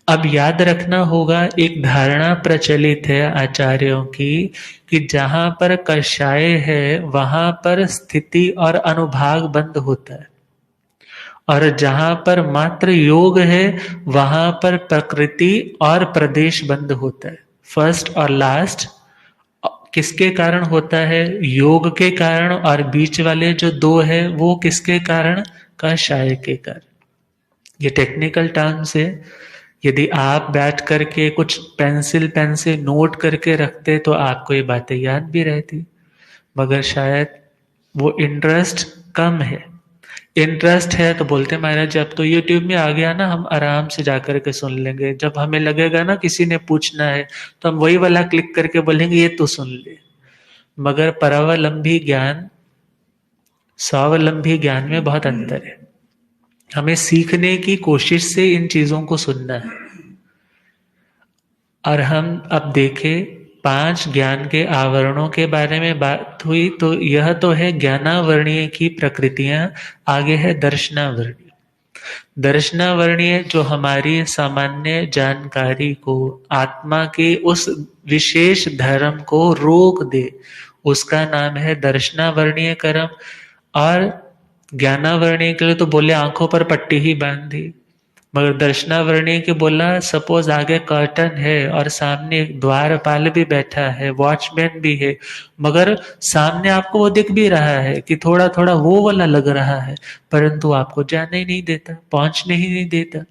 अब याद रखना होगा, एक धारणा प्रचलित है आचार्यों की कि जहां पर कषाय है वहां पर स्थिति और अनुभाग बंद होता है, और जहां पर मात्र योग है वहां पर प्रकृति और प्रदेश बंद होता है। फर्स्ट और लास्ट किसके कारण होता है? योग के कारण, और बीच वाले जो दो है वो किसके कारण? कषाय के कारण। ये टेक्निकल टर्म्स है। यदि आप बैठ करके कुछ पेंसिल पेन से नोट करके रखते तो आपको ये बातें याद भी रहती, मगर शायद वो इंटरेस्ट कम है। इंटरेस्ट है तो बोलते महाराज अब तो यूट्यूब में आ गया ना, हम आराम से जाकर के सुन लेंगे। जब हमें लगेगा ना किसी ने पूछना है तो हम वही वाला क्लिक करके बोलेंगे ये तो सुन ले। मगर परावलंबी ज्ञान स्वावलंबी ज्ञान में बहुत अंतर है। हमें सीखने की कोशिश से इन चीजों को सुनना है। और हम अब देखें, 5 ज्ञान के आवरणों के बारे में बात हुई, तो यह तो है ज्ञानावरणीय की प्रकृतियां। आगे है दर्शनावरणीय। दर्शनावरणीय जो हमारी सामान्य जानकारी को, आत्मा के उस विशेष धर्म को रोक दे, उसका नाम है दर्शनावरणीय कर्म। और ज्ञानावरणीय के लिए तो बोले आंखों पर पट्टी ही बांध दी, मगर दर्शनावरणीय के बोला सपोज आगे कर्टन है और सामने एक द्वारपाल भी बैठा है, वॉचमैन भी है, मगर सामने आपको वो दिख भी रहा है कि थोड़ा थोड़ा वो वाला लग रहा है, परंतु आपको जाने ही नहीं देता, पहुंचने ही नहीं देता।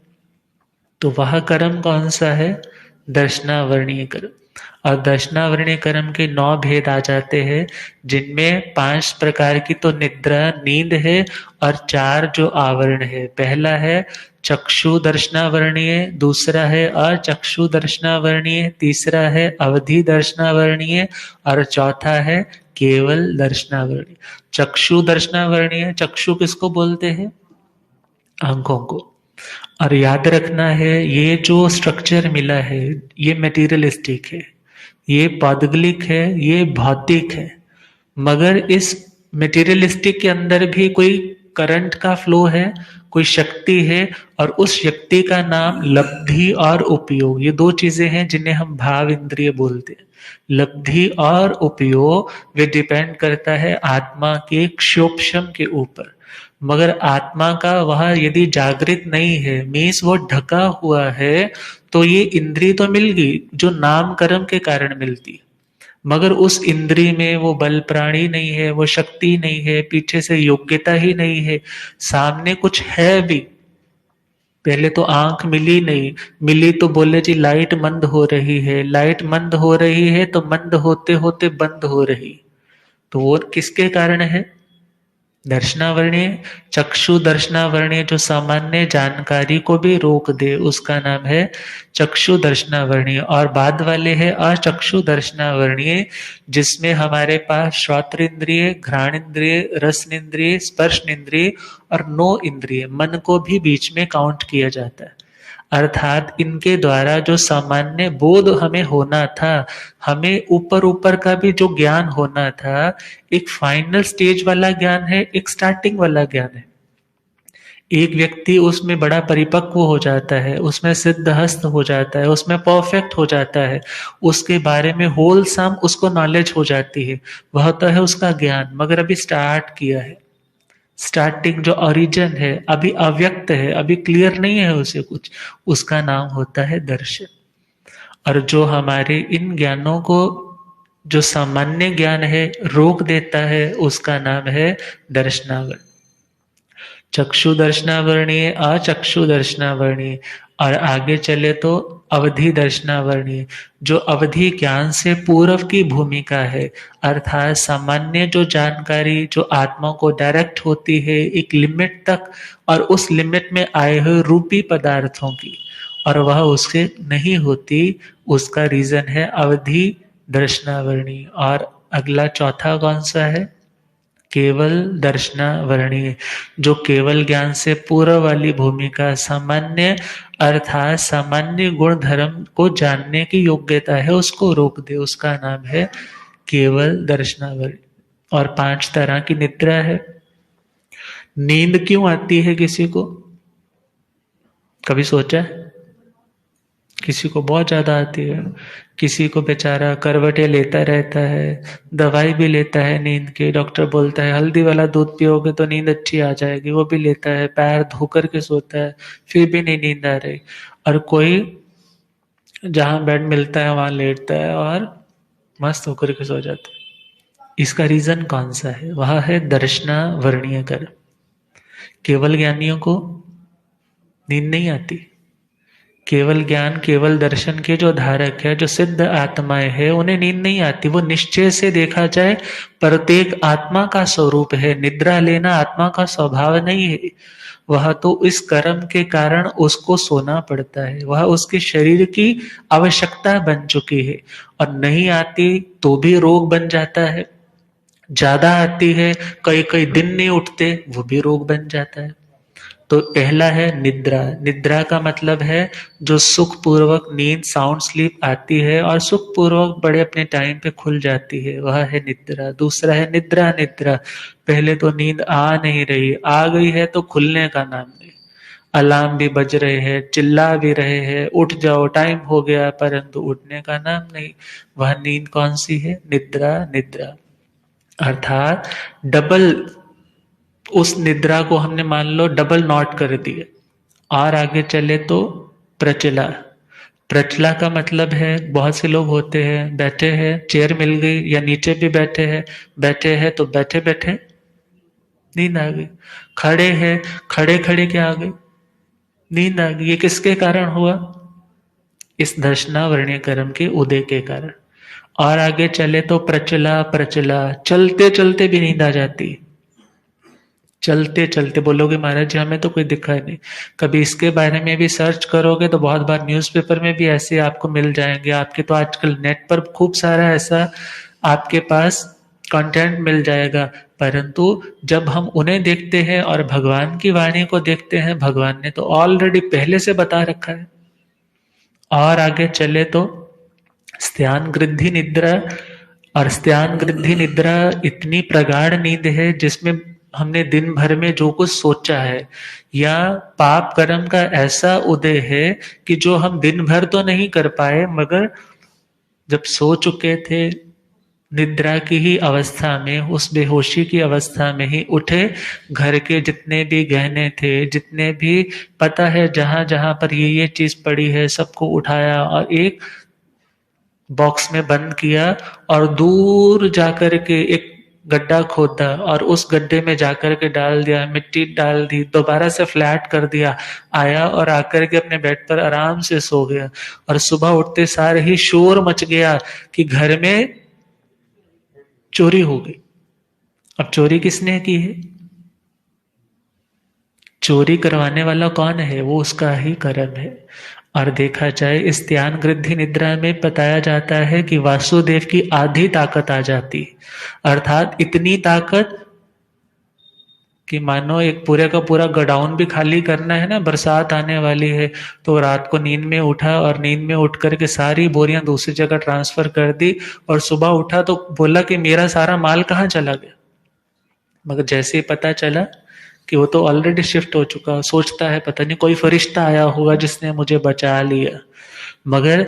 तो वह कर्म कौन सा है? दर्शनावरणीय कर्म। और दर्शनावरणीय कर्म के 9 भेद आ जाते हैं, जिनमें 5 प्रकार की तो निद्रा नींद है, और 4 जो आवरण है। पहला है चक्षु दर्शनावरणीय, दूसरा है अचक्षु दर्शनावरणीय, तीसरा है अवधि दर्शनावरणीय, और चौथा है केवल दर्शनावरणीय। चक्षु दर्शनावरणीय, चक्षु किसको बोलते हैं? आंखों को। और याद रखना है ये जो स्ट्रक्चर मिला है ये मटेरियलिस्टिक है, ये पौद्गलिक है, ये भौतिक है, मगर इस मटेरियलिस्टिक के अंदर भी कोई करंट का फ्लो है, कोई शक्ति है, और उस शक्ति का नाम लब्धि और उपयोग। ये 2 चीजें हैं जिन्हें हम भाव इंद्रिय बोलते हैं। लब्धि और उपयोग वे डिपेंड करता है आत्मा के क्षोभशम के ऊपर। मगर आत्मा का वह यदि जागृत नहीं है, मीन्स वो ढका हुआ है, तो ये इंद्रिय तो मिल गई जो नाम कर्म के कारण मिलती है, मगर उस इंद्रिय में वो बल प्राणी नहीं है, वो शक्ति नहीं है, पीछे से योग्यता ही नहीं है। सामने कुछ है भी, पहले तो आंख मिली नहीं, मिली तो बोले जी लाइट मंद हो रही है, लाइट मंद हो रही है तो मंद होते होते बंद हो रही, तो वो किसके कारण है? दर्शनावरणीय। चक्षु दर्शनावरणीय जो सामान्य जानकारी को भी रोक दे, उसका नाम है चक्षु दर्शनावरणीय। और बाद वाले है अचक्षु दर्शनावरणीय, जिसमें हमारे पास श्रोत्र इंद्रिय, घ्राण इंद्रिय, रसन इंद्रिय, स्पर्श इंद्रिय और 9 इंद्रिय, मन को भी बीच में काउंट किया जाता है। अर्थात इनके द्वारा जो सामान्य बोध हमें होना था, हमें ऊपर ऊपर का भी जो ज्ञान होना था, एक फाइनल स्टेज वाला ज्ञान है, एक स्टार्टिंग वाला ज्ञान है। एक व्यक्ति उसमें बड़ा परिपक्व हो जाता है, उसमें सिद्धहस्त हो जाता है, उसमें परफेक्ट हो जाता है, उसके बारे में होलसम उसको नॉलेज हो जाती है, वह तो है उसका ज्ञान। मगर अभी स्टार्ट किया है, स्टार्टिंग जो ओरिजिन है अभी अव्यक्त है, अभी क्लियर नहीं है उसे कुछ, उसका नाम होता है दर्शन। और जो हमारे इन ज्ञानों को, जो सामान्य ज्ञान है, रोक देता है, उसका नाम है दर्शनावरण। चक्षु दर्शनावरणीय, अचक्षु दर्शनावरणीय, और आगे चले तो अवधि दर्शनावरणीय, जो अवधि ज्ञान से पूर्व की भूमिका है। अर्थात सामान्य जो जानकारी जो आत्मा को डायरेक्ट होती है एक लिमिट तक, और उस लिमिट में आए हुए रूपी पदार्थों की, और वह उससे नहीं होती, उसका रीजन है अवधि दर्शनावरणीय। और अगला चौथा कौन सा है? केवल दर्शनावरणीय, जो केवल ज्ञान से पूर्व वाली भूमिका, सामान्य अर्थात सामान्य गुण धर्म को जानने की योग्यता है, उसको रोक दे, उसका नाम है केवल दर्शनावरणीय। और 5 तरह की निद्रा है। नींद क्यों आती है किसी को? कभी सोचा है? किसी को बहुत ज्यादा आती है, किसी को बेचारा करवटें लेता रहता है, दवाई भी लेता है नींद की, डॉक्टर बोलता है हल्दी वाला दूध पियोगे तो नींद अच्छी आ जाएगी, वो भी लेता है, पैर धो करके सोता है, फिर भी नहीं नींद आ रही। और कोई जहां बेड मिलता है वहां लेटता है और मस्त होकर के सो जाते हैं। इसका रीजन कौन सा है? वह है दर्शना वर्णीय कर्म। केवल ज्ञानियों को नींद नहीं आती। केवल ज्ञान केवल दर्शन के जो धारक है, जो सिद्ध आत्माएं है, उन्हें नींद नहीं आती। वो निश्चय से देखा जाए प्रत्येक आत्मा का स्वरूप है। निद्रा लेना आत्मा का स्वभाव नहीं है। वह तो इस कर्म के कारण उसको सोना पड़ता है। वह उसके शरीर की आवश्यकता बन चुकी है। और नहीं आती तो भी रोग बन जाता है। ज्यादा आती है, कई कई दिन नहीं उठते, वो भी रोग बन जाता है। तो पहला है निद्रा। निद्रा का मतलब है जो सुख पूर्वक नींद, साउंड स्लीप आती है और सुख पूर्वक बड़े अपने टाइम पे खुल जाती है, वह है निद्रा। दूसरा है निद्रा। निद्रा पहले तो नींद आ नहीं रही, आ गई है तो खुलने का नाम नहीं। अलार्म भी बज रहे हैं, चिल्ला भी रहे हैं, उठ जाओ टाइम हो गया, परंतु उठने का नाम नहीं। वह नींद कौन सी है? निद्रा। निद्रा अर्थात डबल, उस निद्रा को हमने मान लो डबल नॉट कर दिए। और आगे चले तो प्रचला। प्रचला का मतलब है, बहुत से लोग होते हैं बैठे हैं, चेयर मिल गई या नीचे भी बैठे हैं तो बैठे बैठे नींद आ गई। खड़े हैं, खड़े खड़े क्या आ गई? नींद आ गई। ये किसके कारण हुआ? इस दर्शना वर्णीय कर्म के उदय के कारण। और आगे चले तो प्रचला। प्रचला चलते चलते भी नींद आ जाती। चलते चलते बोलोगे महाराज जी हमें तो कोई दिखा नहीं। कभी इसके बारे में भी सर्च करोगे तो बहुत बार न्यूज़पेपर में भी ऐसे आपको मिल जाएंगे। आपके तो आजकल नेट पर खूब सारा ऐसा आपके पास कंटेंट मिल जाएगा। परंतु जब हम उन्हें देखते हैं और भगवान की वाणी को देखते हैं, भगवान ने तो ऑलरेडी पहले से बता रखा है। और आगे चले तो स्त्यान गृद्धि निद्रा। और स्त्यान गृद्धि निद्रा इतनी प्रगाढ़ नींद है जिसमें हमने दिन भर में जो कुछ सोचा है या पाप कर्म का ऐसा उदय है कि जो हम दिन भर तो नहीं कर पाए, मगर जब सो चुके थे निद्रा की ही अवस्था में, उस बेहोशी की अवस्था में ही उठे, घर के जितने भी गहने थे, जितने भी पता है जहां जहां पर ये चीज पड़ी है, सबको उठाया और एक बॉक्स में बंद किया और दूर जाकर के एक गड्ढा खोदा और उस गड्ढे में जाकर के डाल दिया, मिट्टी डाल दी, दोबारा से फ्लैट कर दिया, आया और आकर के अपने बेड पर आराम से सो गया। और सुबह उठते सार ही शोर मच गया कि घर में चोरी हो गई। अब चोरी किसने की है? चोरी करवाने वाला कौन है? वो उसका ही कर्म है। और देखा जाए इस ध्यान गृद्धि निद्रा में बताया जाता है कि वासुदेव की आधी ताकत आ जाती, अर्थात इतनी ताकत कि मानो एक पूरे का पूरा गोडाउन भी खाली करना है ना, बरसात आने वाली है, तो रात को नींद में उठा और नींद में उठ करके सारी बोरियां दूसरी जगह ट्रांसफर कर दी और सुबह उठा तो बोला कि मेरा सारा माल कहाँ चला गया। मगर जैसे ही पता चला कि वो तो ऑलरेडी शिफ्ट हो चुका, सोचता है पता नहीं कोई फरिश्ता आया होगा जिसने मुझे बचा लिया। मगर